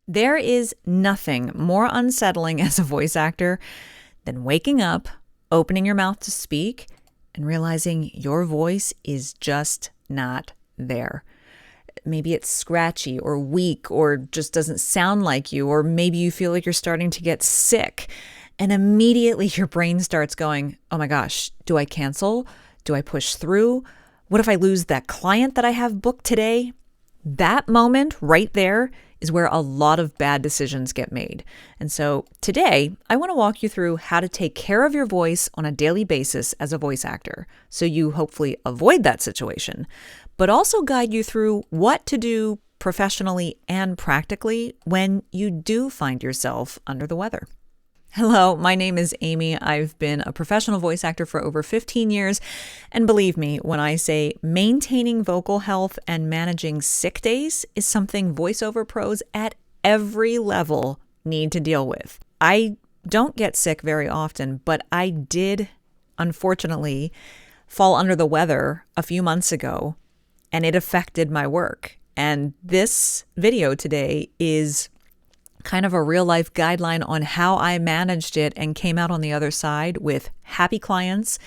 There is nothing more unsettling as a voice actor than waking up, opening your mouth to speak, and realizing your voice is just not there. Maybe it's scratchy or weak or just doesn't sound like you, or maybe you feel like you're starting to get sick. And immediately your brain starts going, oh my gosh, do I cancel? Do I push through? What if I lose that client that I have booked today? That moment right there is where a lot of bad decisions get made. And so today, I want to walk you through how to take care of your voice on a daily basis as a voice actor, so you hopefully avoid that situation, but also guide you through what to do professionally and practically when you do find yourself under the weather. Hello, my name is Amy. I've been a professional voice actor for over 15 years. And believe me, when I say maintaining vocal health and managing sick days is something voiceover pros at every level need to deal with. I don't get sick very often, but I did, unfortunately, fall under the weather a few months ago, and it affected my work. And this video today is kind of a real life guideline on how I managed it and came out on the other side with happy clients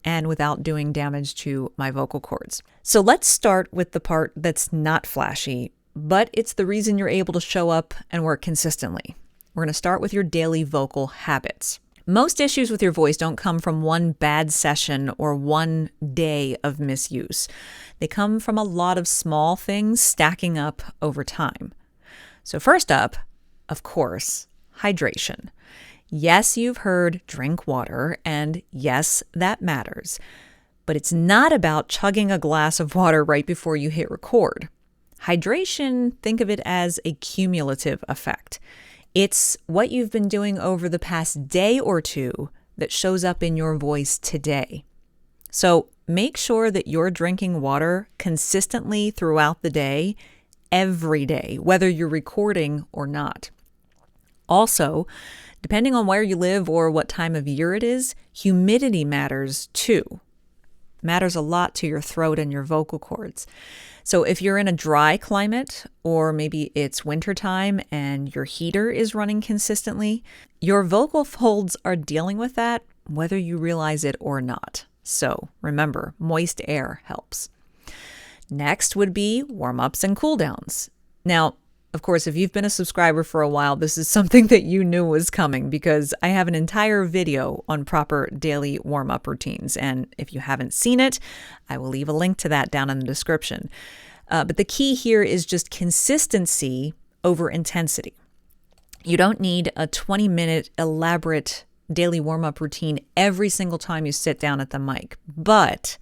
and without doing damage to my vocal cords. So let's start with the part that's not flashy, but it's the reason you're able to show up and work consistently. We're going to start with your daily vocal habits. Most issues with your voice don't come from one bad session or one day of misuse. They come from a lot of small things stacking up over time. So first up, of course, hydration. Yes, you've heard drink water, and yes, that matters. But it's not about chugging a glass of water right before you hit record. Hydration, think of it as a cumulative effect. It's what you've been doing over the past day or two that shows up in your voice today. So make sure that you're drinking water consistently throughout the day, every day, whether you're recording or not. Also, depending on where you live or what time of year it is, humidity matters too. Matters a lot to your throat and your vocal cords. So if you're in a dry climate, or maybe it's wintertime and your heater is running consistently, your vocal folds are dealing with that whether you realize it or not. So remember, moist air helps. Next would be warm-ups and cool-downs. Now, of course, if you've been a subscriber for a while, this is something that you knew was coming because I have an entire video on proper daily warm-up routines. And if you haven't seen it, I will leave a link to that down in the description. But the key here is just consistency over intensity. You don't need a 20-minute elaborate daily warm-up routine every single time you sit down at the mic, but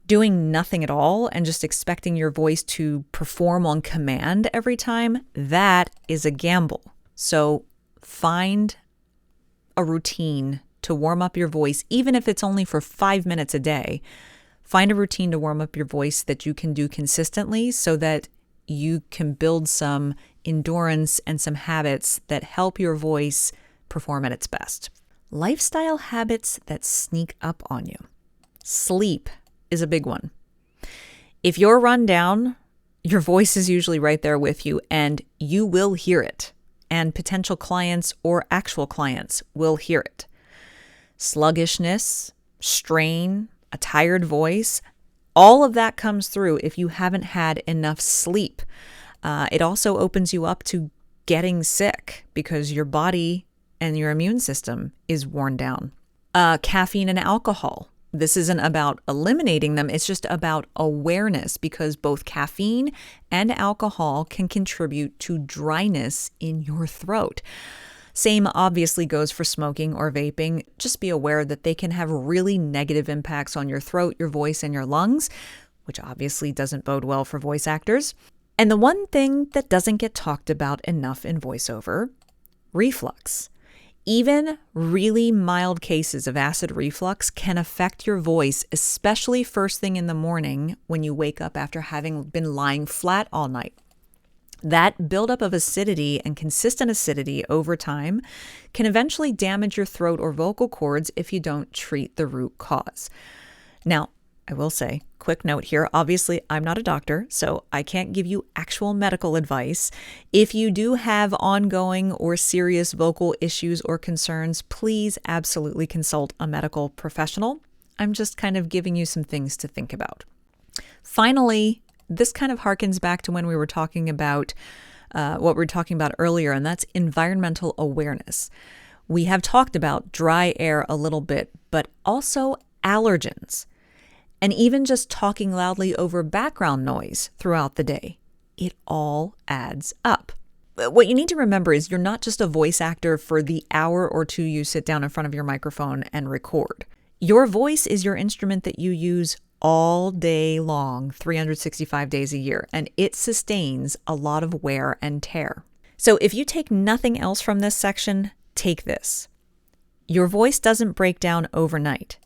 doing nothing at all and just expecting your voice to perform on command every time, that is a gamble. So find a routine to warm up your voice, even if it's only for 5 minutes a day. Find a routine to warm up your voice that you can do consistently so that you can build some endurance and some habits that help your voice perform at its best. Lifestyle habits that sneak up on you. Sleep is a big one. If you're run down, your voice is usually right there with you and you will hear it. And potential clients or actual clients will hear it. Sluggishness, strain, a tired voice, all of that comes through if you haven't had enough sleep. It also opens you up to getting sick because your body and your immune system is worn down. Caffeine and alcohol. This isn't about eliminating them. It's just about awareness because both caffeine and alcohol can contribute to dryness in your throat. Same obviously goes for smoking or vaping. Just be aware that they can have really negative impacts on your throat, your voice, and your lungs, which obviously doesn't bode well for voice actors. And the one thing that doesn't get talked about enough in voiceover, reflux. Even really mild cases of acid reflux can affect your voice, especially first thing in the morning when you wake up after having been lying flat all night. That buildup of acidity and consistent acidity over time can eventually damage your throat or vocal cords if you don't treat the root cause. Now, I will say, quick note here, obviously I'm not a doctor, so I can't give you actual medical advice. If you do have ongoing or serious vocal issues or concerns, please absolutely consult a medical professional. I'm just kind of giving you some things to think about. Finally, this kind of harkens back to when we were talking about what we were talking about earlier, and that's environmental awareness. We have talked about dry air a little bit, but also allergens. And even just talking loudly over background noise throughout the day. It all adds up. What you need to remember is you're not just a voice actor for the hour or two you sit down in front of your microphone and record. Your voice is your instrument that you use all day long, 365 days a year, and it sustains a lot of wear and tear. So if you take nothing else from this section, take this. Your voice doesn't break down overnight.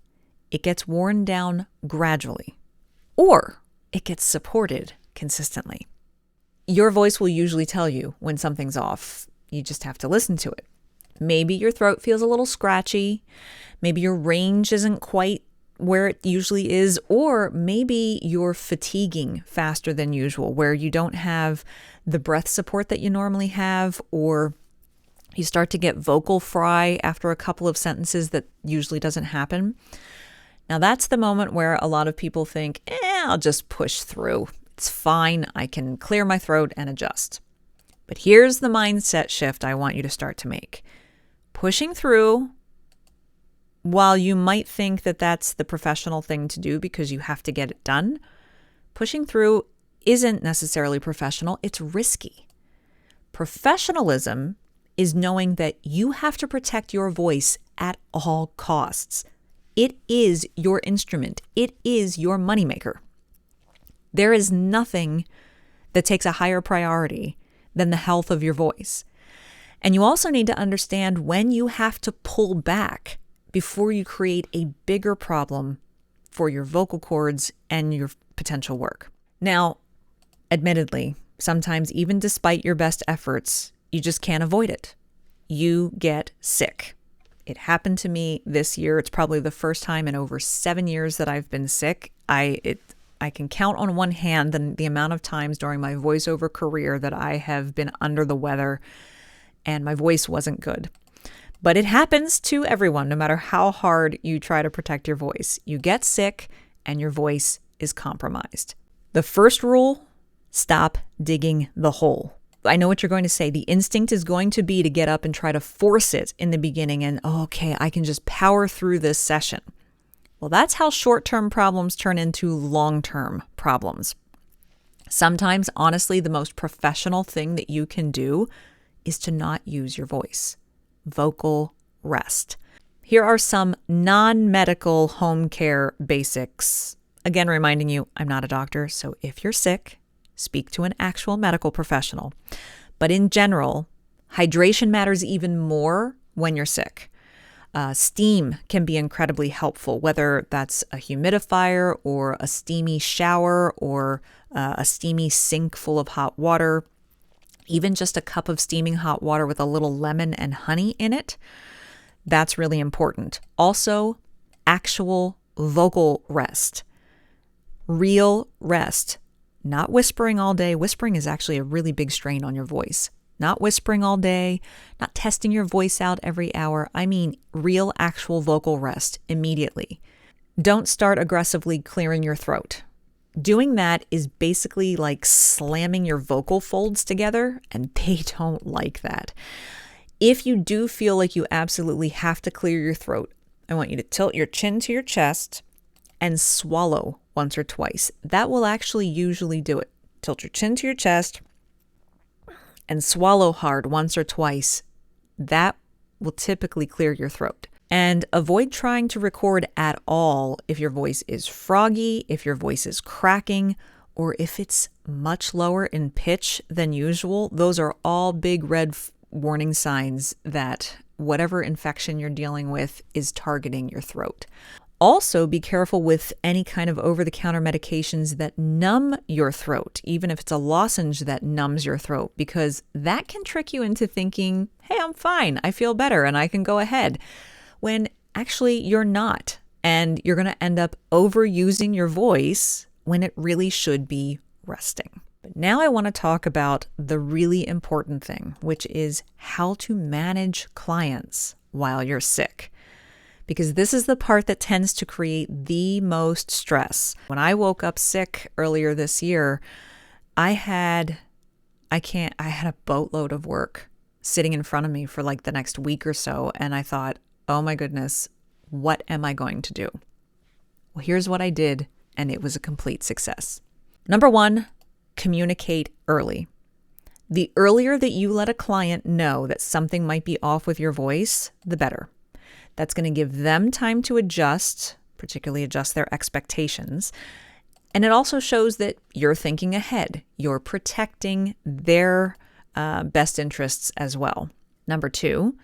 It gets worn down gradually, or it gets supported consistently. Your voice will usually tell you when something's off. You just have to listen to it. Maybe your throat feels a little scratchy. Maybe your range isn't quite where it usually is, or maybe you're fatiguing faster than usual, where you don't have the breath support that you normally have, or you start to get vocal fry after a couple of sentences that usually doesn't happen. Now, that's the moment where a lot of people think, I'll just push through. It's fine. I can clear my throat and adjust. But here's the mindset shift I want you to start to make. Pushing through, while you might think that that's the professional thing to do because you have to get it done, pushing through isn't necessarily professional. It's risky. Professionalism is knowing that you have to protect your voice at all costs. It is your instrument. It is your moneymaker. There is nothing that takes a higher priority than the health of your voice. And you also need to understand when you have to pull back before you create a bigger problem for your vocal cords and your potential work. Now, admittedly, sometimes even despite your best efforts, you just can't avoid it. You get sick. It happened to me this year. It's probably the first time in over 7 years that I've been sick. I can count on one hand the amount of times during my voiceover career that I have been under the weather and my voice wasn't good. But it happens to everyone, no matter how hard you try to protect your voice. You get sick and your voice is compromised. The first rule, stop digging the hole. I know what you're going to say. The instinct is going to be to get up and try to force it in the beginning and, okay, I can just power through this session. Well, that's how short-term problems turn into long-term problems. Sometimes, honestly, the most professional thing that you can do is to not use your voice. Vocal rest. Here are some non-medical home care basics. Again, reminding you, I'm not a doctor, so if you're sick, speak to an actual medical professional. But in general, hydration matters even more when you're sick. Steam can be incredibly helpful, whether that's a humidifier or a steamy shower or a steamy sink full of hot water. Even just a cup of steaming hot water with a little lemon and honey in it. That's really important. Also, actual vocal rest. Real rest. Not whispering all day. Whispering is actually a really big strain on your voice. Not whispering all day, not testing your voice out every hour. I mean real, actual vocal rest immediately. Don't start aggressively clearing your throat. Doing that is basically like slamming your vocal folds together, and they don't like that. If you do feel like you absolutely have to clear your throat, I want you to tilt your chin to your chest and swallow once or twice. That will actually usually do it. Tilt your chin to your chest and swallow hard once or twice. That will typically clear your throat. And avoid trying to record at all if your voice is froggy, if your voice is cracking, or if it's much lower in pitch than usual. Those are all big red warning signs that whatever infection you're dealing with is targeting your throat. Also, be careful with any kind of over-the-counter medications that numb your throat, even if it's a lozenge that numbs your throat, because that can trick you into thinking, hey, I'm fine, I feel better, and I can go ahead, when actually you're not. and you're going to end up overusing your voice when it really should be resting. But now I want to talk about the really important thing, which is how to manage clients while you're sick. Because this is the part that tends to create the most stress. When I woke up sick earlier this year, I had a boatload of work sitting in front of me for like the next week or so. And I thought, oh my goodness, what am I going to do? Well, here's what I did, and it was a complete success. Number one, communicate early. The earlier that you let a client know that something might be off with your voice, the better. That's going to give them time to adjust, particularly adjust their expectations. And it also shows that you're thinking ahead. You're protecting their best interests as well. Number two,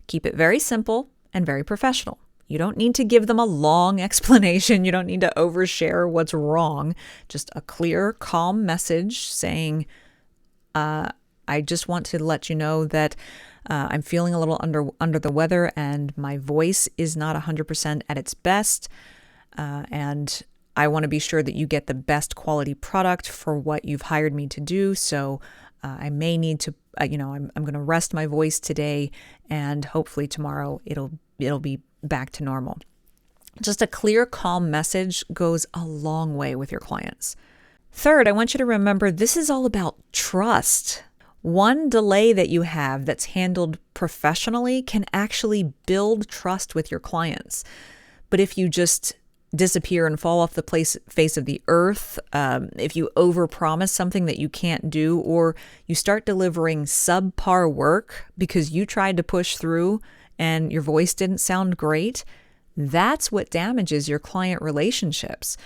keep it very simple and very professional. You don't need to give them a long explanation. You don't need to overshare what's wrong. Just a clear, calm message saying, I just want to let you know that I'm feeling a little under the weather and my voice is not 100% at its best. And I want to be sure that you get the best quality product for what you've hired me to do. So I may need to, I'm going to rest my voice today, and hopefully tomorrow it'll be back to normal. Just a clear, calm message goes a long way with your clients. Third, I want you to remember this is all about trust. One delay that you have that's handled professionally can actually build trust with your clients. But if you just disappear and fall off the face of the earth, if you overpromise something that you can't do, or you start delivering subpar work because you tried to push through and your voice didn't sound great, that's what damages your client relationships.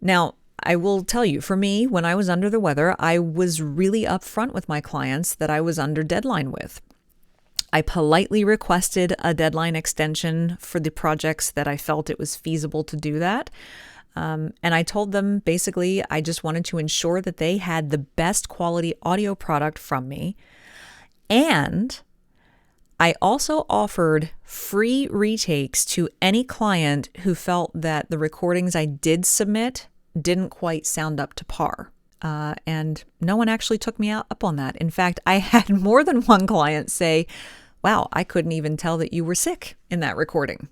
Now, I will tell you, for me, when I was under the weather, I was really upfront with my clients that I was under deadline with. I politely requested a deadline extension for the projects that I felt it was feasible to do that. And I told them basically I just wanted to ensure that they had the best quality audio product from me. And I also offered free retakes to any client who felt that the recordings I did submit didn't quite sound up to par. And no one actually took me up on that. In fact, I had more than one client say, wow, I couldn't even tell that you were sick in that recording.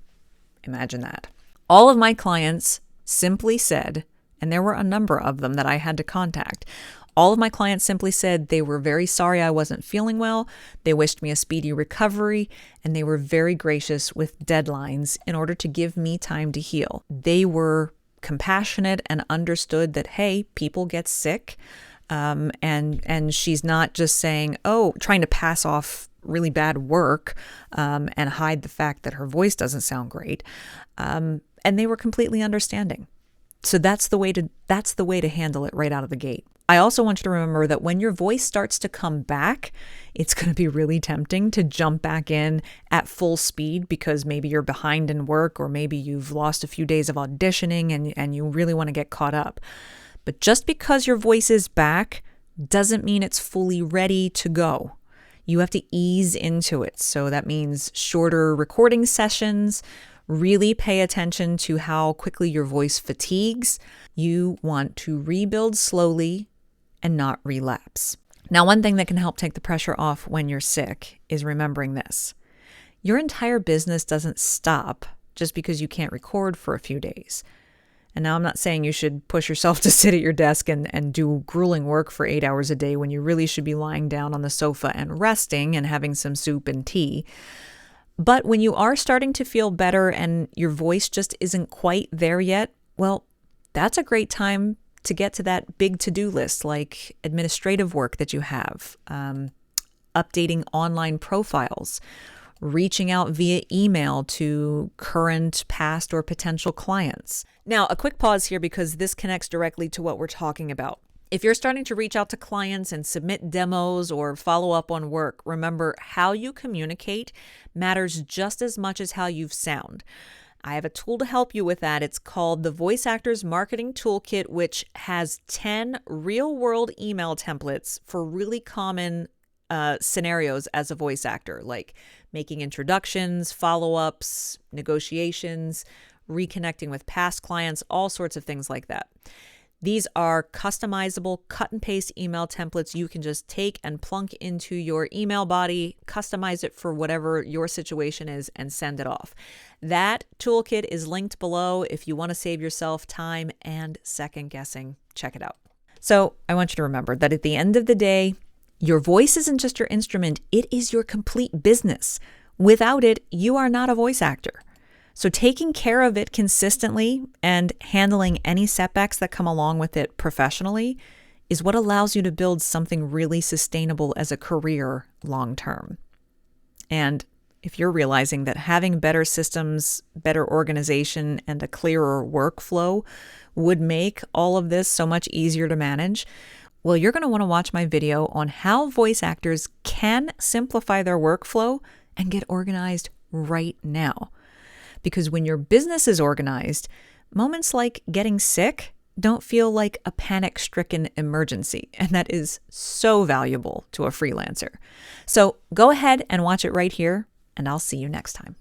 Imagine that. All of my clients simply said, and there were a number of them that I had to contact, all of my clients simply said they were very sorry I wasn't feeling well, they wished me a speedy recovery, and they were very gracious with deadlines in order to give me time to heal. They were compassionate and understood that, hey, people get sick, and she's not just saying, trying to pass off really bad work and hide the fact that her voice doesn't sound great. And they were completely understanding. So that's the way to handle it right out of the gate. I also want you to remember that when your voice starts to come back, it's going to be really tempting to jump back in at full speed because maybe you're behind in work, or maybe you've lost a few days of auditioning and you really want to get caught up. But just because your voice is back doesn't mean it's fully ready to go. You have to ease into it. So that means shorter recording sessions. Really pay attention to how quickly your voice fatigues. You want to rebuild slowly and not relapse. Now, one thing that can help take the pressure off when you're sick is remembering this. Your entire business doesn't stop just because you can't record for a few days. And now I'm not saying you should push yourself to sit at your desk and do grueling work for 8 hours a day when you really should be lying down on the sofa and resting and having some soup and tea. But when you are starting to feel better and your voice just isn't quite there yet, well, that's a great time to get to that big to-do list, like administrative work that you have, updating online profiles, reaching out via email to current, past, or potential clients. Now, a quick pause here because this connects directly to what we're talking about. If you're starting to reach out to clients and submit demos or follow up on work, remember how you communicate matters just as much as how you sound. I have a tool to help you with that. It's called the Voice Actors Marketing Toolkit, which has 10 real-world email templates for really common scenarios as a voice actor, like making introductions, follow-ups, negotiations, reconnecting with past clients, all sorts of things like that. These are customizable cut and paste email templates you can just take and plunk into your email body, customize it for whatever your situation is, and send it off. That toolkit is linked below if you want to save yourself time and second guessing. Check it out. So I want you to remember that at the end of the day, your voice isn't just your instrument, it is your complete business. Without it, you are not a voice actor. So taking care of it consistently and handling any setbacks that come along with it professionally is what allows you to build something really sustainable as a career long term. And if you're realizing that having better systems, better organization, and a clearer workflow would make all of this so much easier to manage, well, you're going to want to watch my video on how voice actors can simplify their workflow and get organized right now. Because when your business is organized, moments like getting sick don't feel like a panic-stricken emergency, and that is so valuable to a freelancer. So go ahead and watch it right here, and I'll see you next time.